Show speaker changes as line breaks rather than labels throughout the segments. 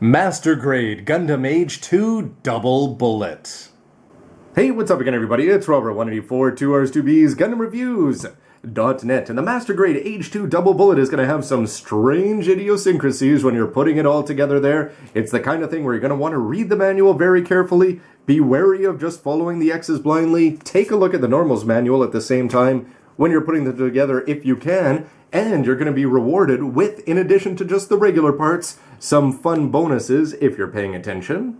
Master Grade Gundam Age 2 Double Bullet. Hey, what's up again everybody? It's Robert184, 2Rs2Bs, Gundam Reviews.net, and the Master Grade Age 2 Double Bullet is going to have some strange idiosyncrasies when you're putting it all together there. It's the kind of thing where you're going to want to read the manual very carefully, be wary of just following the X's blindly, take a look at the normals manual at the same time when you're putting them together if you can, and you're going to be rewarded with, in addition to just the regular parts, some fun bonuses if you're paying attention.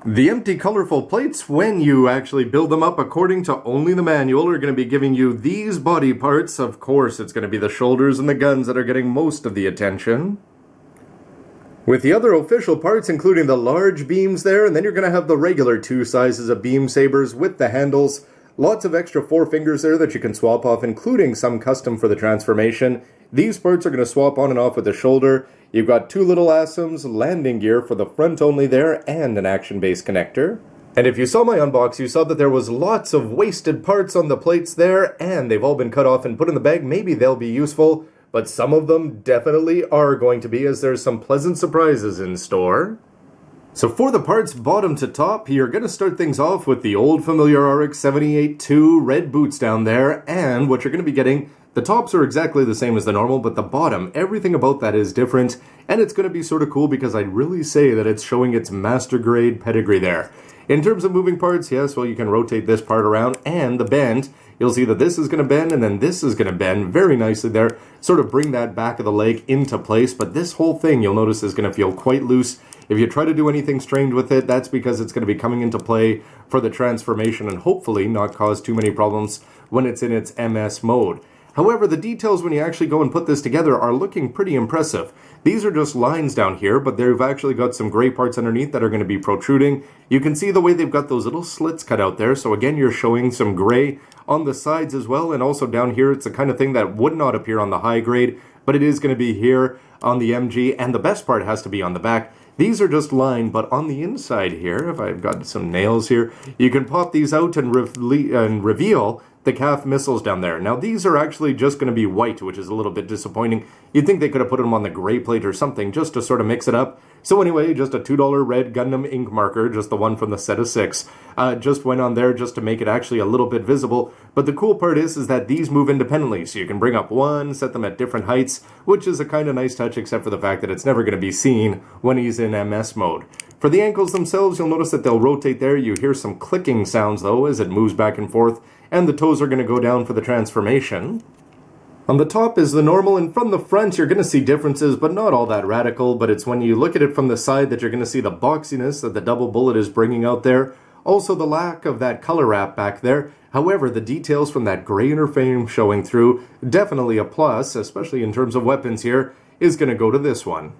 The empty colorful plates, when you actually build them up according to only the manual, are going to be giving you these body parts. Of course, it's going to be the shoulders and the guns that are getting most of the attention, with the other official parts including the large beams there, and then you're going to have the regular two sizes of beam sabers with the handles. Lots of extra forefingers there that you can swap off, including some custom for the transformation. These parts are going to swap on and off with the shoulder. You've got two little Asems, landing gear for the front only there, and an action-based connector. And if you saw my unbox, you saw that there was lots of wasted parts on the plates there, and they've all been cut off and put in the bag. Maybe they'll be useful, but some of them definitely are going to be, as there's some pleasant surprises in store. So for the parts bottom to top, you're going to start things off with the old familiar RX 78-2 red boots down there, and what you're going to be getting, the tops are exactly the same as the normal, but the bottom, everything about that is different, and it's going to be sort of cool because I'd really say that it's showing its master grade pedigree there. In terms of moving parts, yes, well, you can rotate this part around, and the bend, you'll see that this is going to bend, and then this is going to bend very nicely there, sort of bring that back of the leg into place, but this whole thing, you'll notice, is going to feel quite loose. If you try to do anything strange with it, that's because it's going to be coming into play for the transformation and hopefully not cause too many problems when it's in its MS mode. However, the details when you actually go and put this together are looking pretty impressive. These are just lines down here, but they've actually got some gray parts underneath that are going to be protruding. You can see the way they've got those little slits cut out there, so again, you're showing some gray on the sides as well, and also down here, it's the kind of thing that would not appear on the high grade, but it is going to be here on the MG, and the best part has to be on the back. These are just lined, but on the inside here, if I've got some nails here, you can pop these out and reveal the calf missiles down there. Now these are actually just going to be white, which is a little bit disappointing. You'd think they could have put them on the gray plate or something just to sort of mix it up. So anyway, just a $2 red Gundam ink marker, just the one from the set of 6. Just went on there just to make it actually a little bit visible. But the cool part is that these move independently, so you can bring up one, set them at different heights, which is a kind of nice touch, except for the fact that it's never going to be seen when he's in MS mode. For the ankles themselves, you'll notice that they'll rotate there. You hear some clicking sounds though as it moves back and forth, and the toes are going to go down for the transformation. On the top is the normal, and from the front you're going to see differences, but not all that radical, but it's when you look at it from the side that you're going to see the boxiness that the double bullet is bringing out there. Also the lack of that color wrap back there. However, the details from that gray inner frame showing through, definitely a plus, especially in terms of weapons here, is going to go to this one.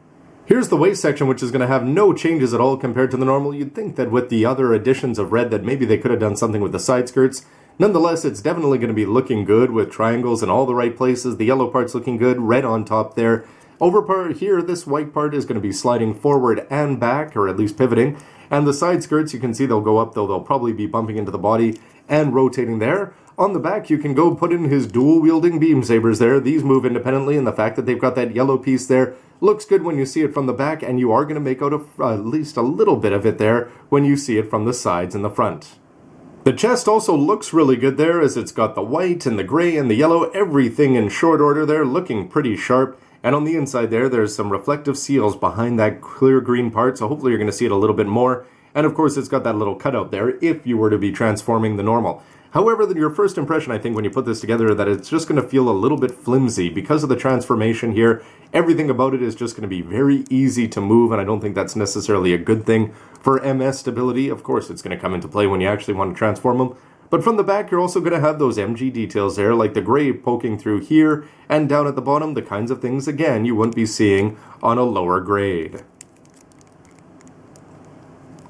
Here's the waist section, which is going to have no changes at all compared to the normal. You'd think that with the other additions of red that maybe they could have done something with the side skirts. Nonetheless, it's definitely going to be looking good with triangles in all the right places. The yellow part's looking good, red on top there. Over part here, this white part is going to be sliding forward and back, or at least pivoting. And the side skirts, you can see they'll go up, though they'll probably be bumping into the body and rotating there. On the back, you can go put in his dual-wielding beam sabers there. These move independently, and the fact that they've got that yellow piece there looks good when you see it from the back, and you are going to make out at least a little bit of it there when you see it from the sides and the front. The chest also looks really good there, as it's got the white and the gray and the yellow, everything in short order there, looking pretty sharp. And on the inside there, there's some reflective seals behind that clear green part, so hopefully you're going to see it a little bit more. And of course, it's got that little cutout there if you were to be transforming the normal. However, your first impression, I think, when you put this together, that it's just going to feel a little bit flimsy because of the transformation here. Everything about it is just going to be very easy to move, and I don't think that's necessarily a good thing for MS stability. Of course, it's going to come into play when you actually want to transform them. But from the back, you're also going to have those MG details there, like the gray poking through here and down at the bottom, the kinds of things, again, you wouldn't be seeing on a lower grade.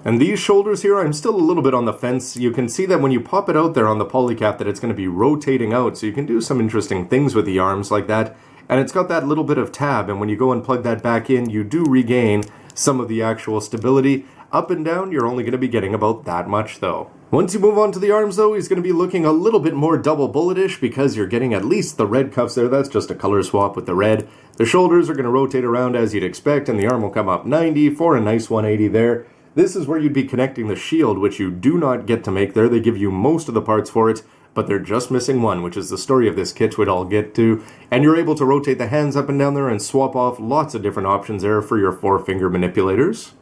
And these shoulders here, I'm still a little bit on the fence. You can see that when you pop it out there on the polycap that it's going to be rotating out, so you can do some interesting things with the arms like that. And it's got that little bit of tab, and when you go and plug that back in, you do regain some of the actual stability. Up and down, you're only going to be getting about that much though. Once you move on to the arms though, he's going to be looking a little bit more double bulletish because you're getting at least the red cuffs there. That's just a color swap with the red. The shoulders are going to rotate around as you'd expect, and the arm will come up 90 for a nice 180 there. This is where you'd be connecting the shield, which you do not get to make there. They give you most of the parts for it, but they're just missing one, which is the story of this kit, which I'll get to. And you're able to rotate the hands up and down there and swap off lots of different options there for your 4-finger manipulators.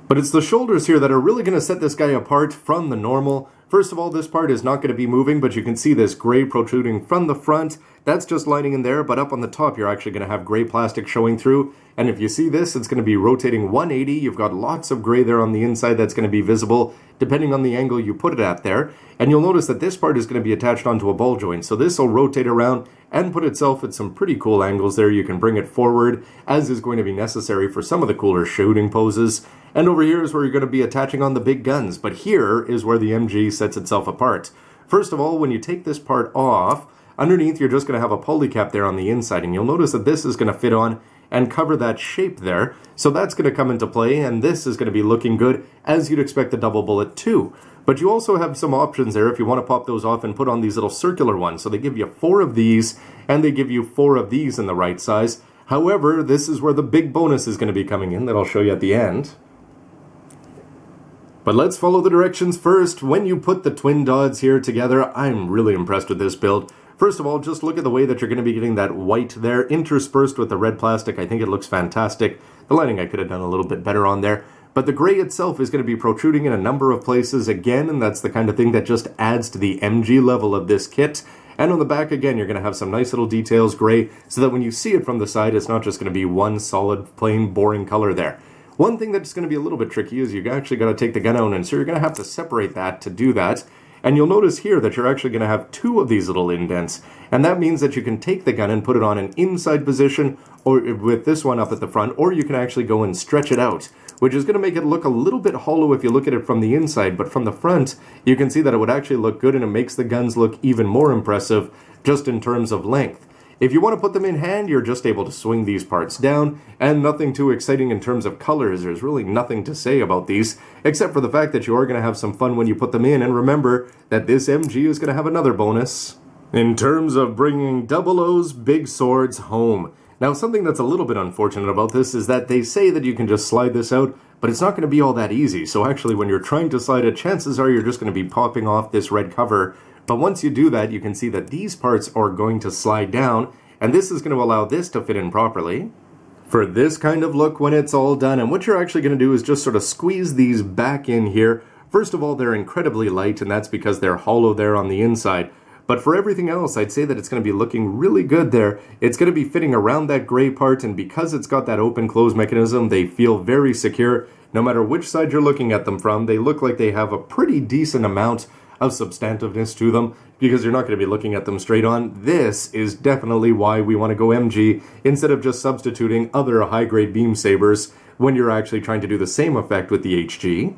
But it's the shoulders here that are really going to set this guy apart from the normal. First of all, this part is not going to be moving, but you can see this gray protruding from the front. That's just lining in there, but up on the top you're actually going to have gray plastic showing through. And if you see this, it's going to be rotating 180. You've got lots of gray there on the inside that's going to be visible depending on the angle you put it at there. And you'll notice that this part is going to be attached onto a ball joint. So this will rotate around and put itself at some pretty cool angles there. You can bring it forward, as is going to be necessary for some of the cooler shooting poses. And over here is where you're going to be attaching on the big guns. But here is where the MG sets itself apart. First of all, when you take this part off, underneath you're just going to have a polycap there on the inside. And you'll notice that this is going to fit on and cover that shape there. So that's going to come into play, and this is going to be looking good as you'd expect the double bullet too. But you also have some options there if you want to pop those off and put on these little circular ones. So they give you 4 of these, and they give you 4 of these in the right size. However, this is where the big bonus is going to be coming in that I'll show you at the end. But let's follow the directions first. When you put the twin dods here together, I'm really impressed with this build. First of all, just look at the way that you're going to be getting that white there interspersed with the red plastic. I think it looks fantastic. The lighting I could have done a little bit better on there. But the gray itself is going to be protruding in a number of places again, and that's the kind of thing that just adds to the MG level of this kit. And on the back, again, you're going to have some nice little details gray, so that when you see it from the side, it's not just going to be one solid, plain, boring color there. One thing that's going to be a little bit tricky is you actually got to take the gun out, and so you're going to have to separate that to do that. And you'll notice here that you're actually going to have 2 of these little indents. And that means that you can take the gun and put it on an inside position, or with this one up at the front, or you can actually go and stretch it out, which is going to make it look a little bit hollow if you look at it from the inside. But from the front, you can see that it would actually look good, and it makes the guns look even more impressive just in terms of length. If you want to put them in hand, you're just able to swing these parts down, and nothing too exciting in terms of colors. There's really nothing to say about these, except for the fact that you are going to have some fun when you put them in, and remember that this MG is going to have another bonus in terms of bringing 00's big swords home. Now, something that's a little bit unfortunate about this is that they say that you can just slide this out, but it's not going to be all that easy. So actually, when you're trying to slide it, chances are you're just going to be popping off this red cover. But once you do that, you can see that these parts are going to slide down, and this is going to allow this to fit in properly for this kind of look when it's all done. And what you're actually going to do is just sort of squeeze these back in here. First of all, they're incredibly light, and that's because they're hollow there on the inside. But for everything else, I'd say that it's going to be looking really good there. It's going to be fitting around that gray part, and because it's got that open-close mechanism, they feel very secure. No matter which side you're looking at them from, they look like they have a pretty decent amount of substantiveness to them, because you're not going to be looking at them straight on. This is definitely why we want to go MG instead of just substituting other high-grade beam sabers when you're actually trying to do the same effect with the HG.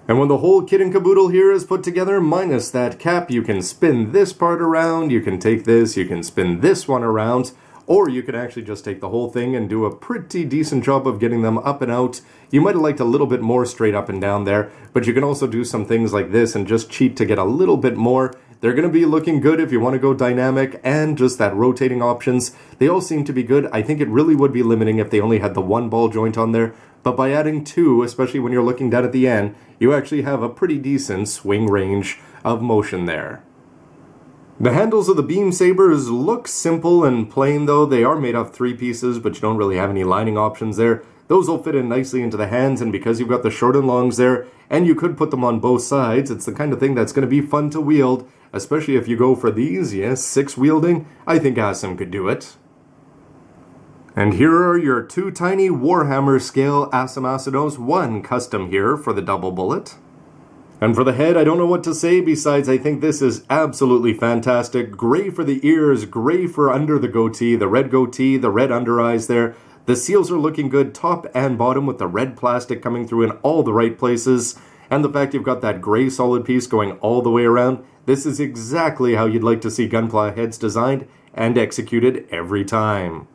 And when the whole kit and caboodle here is put together, minus that cap, you can spin this part around, you can take this, you can spin this one around, or you can actually just take the whole thing and do a pretty decent job of getting them up and out. You might have liked a little bit more straight up and down there, but you can also do some things like this and just cheat to get a little bit more. They're going to be looking good if you want to go dynamic, and just that rotating options. They all seem to be good. I think it really would be limiting if they only had the 1 ball joint on there, but by adding 2, especially when you're looking down at the end, you actually have a pretty decent swing range of motion there. The handles of the beam sabers look simple and plain though. They are made of 3 pieces, but you don't really have any lining options there. Those will fit in nicely into the hands, and because you've got the short and longs there, and you could put them on both sides, it's the kind of thing that's going to be fun to wield, especially if you go for these, yes, 6 wielding. I think Asem could do it. And here are your 2 tiny Warhammer scale Asemu Asunos, 1 custom here for the double bullet. And for the head, I don't know what to say besides I think this is absolutely fantastic. Gray for the ears, gray for under the goatee, the red under eyes there. The seals are looking good top and bottom with the red plastic coming through in all the right places. And the fact you've got that gray solid piece going all the way around, this is exactly how you'd like to see Gunpla heads designed and executed every time.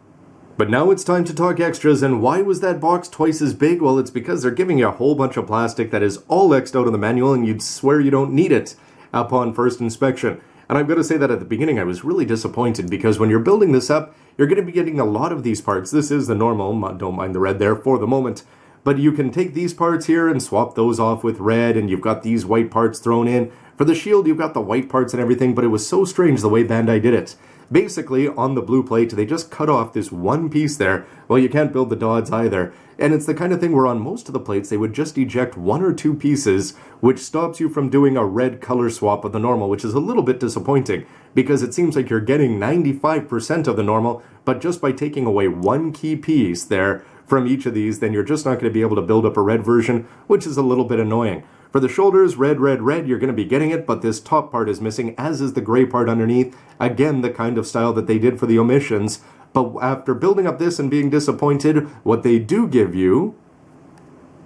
But now it's time to talk extras, and why was that box twice as big? Well, it's because they're giving you a whole bunch of plastic that is all X'd out of the manual, and you'd swear you don't need it upon first inspection. And I've got to say that at the beginning I was really disappointed, because when you're building this up, you're going to be getting a lot of these parts. This is the normal, don't mind the red there for the moment. But you can take these parts here and swap those off with red, and you've got these white parts thrown in. For the shield, you've got the white parts and everything, but it was so strange the way Bandai did it. Basically, on the blue plate, they just cut off this one piece there. Well, you can't build the dots either. And it's the kind of thing where on most of the plates, they would just eject one or two pieces, which stops you from doing a red color swap of the normal, which is a little bit disappointing, because it seems like you're getting 95% of the normal, but just by taking away one key piece there from each of these, then you're just not going to be able to build up a red version, which is a little bit annoying. For the shoulders, red, red, red, you're going to be getting it, but this top part is missing, as is the gray part underneath. Again, the kind of style that they did for the omissions. But after building up this and being disappointed, what they do give you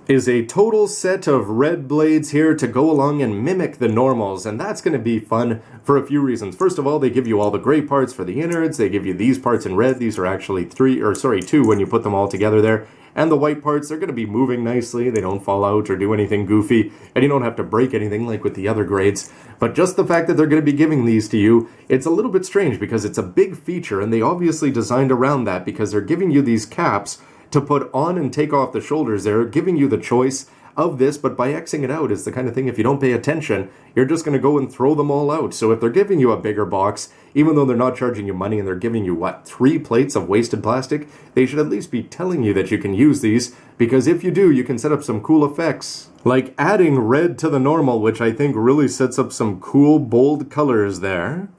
is a total set of red blades here to go along and mimic the normals, and that's going to be fun for a few reasons. First of all, they give you all the gray parts for the innards, they give you these parts in red, these are actually two when you put them all together there, and the white parts, they're going to be moving nicely, they don't fall out or do anything goofy, and you don't have to break anything like with the other grades. But just the fact that they're going to be giving these to you, it's a little bit strange because it's a big feature, and they obviously designed around that because they're giving you these caps to put on and take off the shoulders there, giving you the choice of this, but by Xing it out, it's the kind of thing, if you don't pay attention, you're just going to go and throw them all out. So if they're giving you a bigger box, even though they're not charging you money and they're giving you, 3 plates of wasted plastic, they should at least be telling you that you can use these, because if you do, you can set up some cool effects. Like adding red to the normal, which I think really sets up some cool, bold colors there.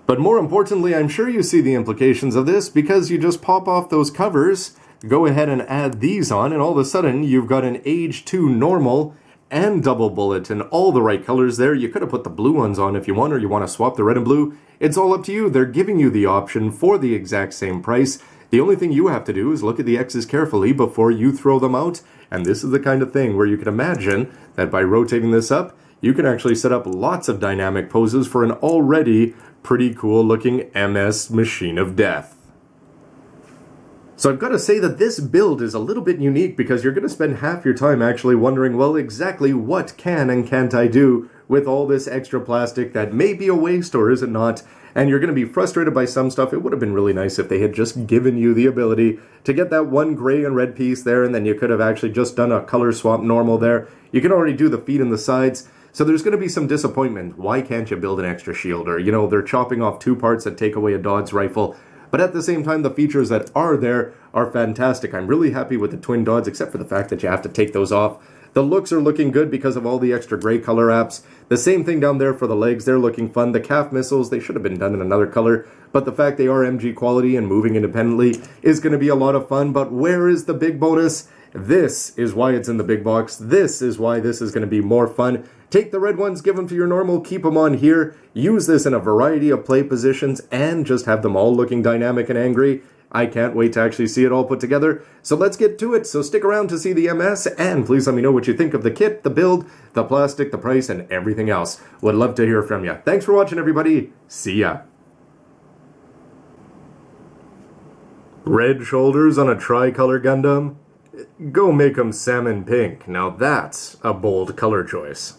But more importantly, I'm sure you see the implications of this, because you just pop off those covers, go ahead and add these on, and all of a sudden you've got an Age-2 normal and double bullet and all the right colors there. You could have put the blue ones on if you want, or you want to swap the red and blue. It's all up to you. They're giving you the option for the exact same price. The only thing you have to do is look at the X's carefully before you throw them out, and this is the kind of thing where you can imagine that by rotating this up, you can actually set up lots of dynamic poses for an already pretty cool looking MS Machine of Death. So I've got to say that this build is a little bit unique, because you're going to spend half your time actually wondering, well, exactly what can and can't I do with all this extra plastic that may be a waste or is it not? And you're going to be frustrated by some stuff. It would have been really nice if they had just given you the ability to get that one gray and red piece there, and then you could have actually just done a color swap normal there. You can already do the feet and the sides. So there's going to be some disappointment. Why can't you build an extra shield? Or, they're chopping off 2 parts that take away a Dod's rifle. But at the same time, the features that are there are fantastic. I'm really happy with the twin Dods, except for the fact that you have to take those off. The looks are looking good because of all the extra gray color apps. The same thing down there for the legs, they're looking fun. The calf missiles, they should have been done in another color, but the fact they are MG quality and moving independently is going to be a lot of fun. But where is the big bonus? This is why it's in the big box. This is why this is going to be more fun. Take the red ones, give them to your normal, keep them on here, use this in a variety of play positions, and just have them all looking dynamic and angry. I can't wait to actually see it all put together. So let's get to it. So stick around to see the MS, and please let me know what you think of the kit, the build, the plastic, the price, and everything else. Would love to hear from you. Thanks for watching, everybody. See ya. Red shoulders on a tricolor Gundam? Go make them salmon pink. Now that's a bold color choice.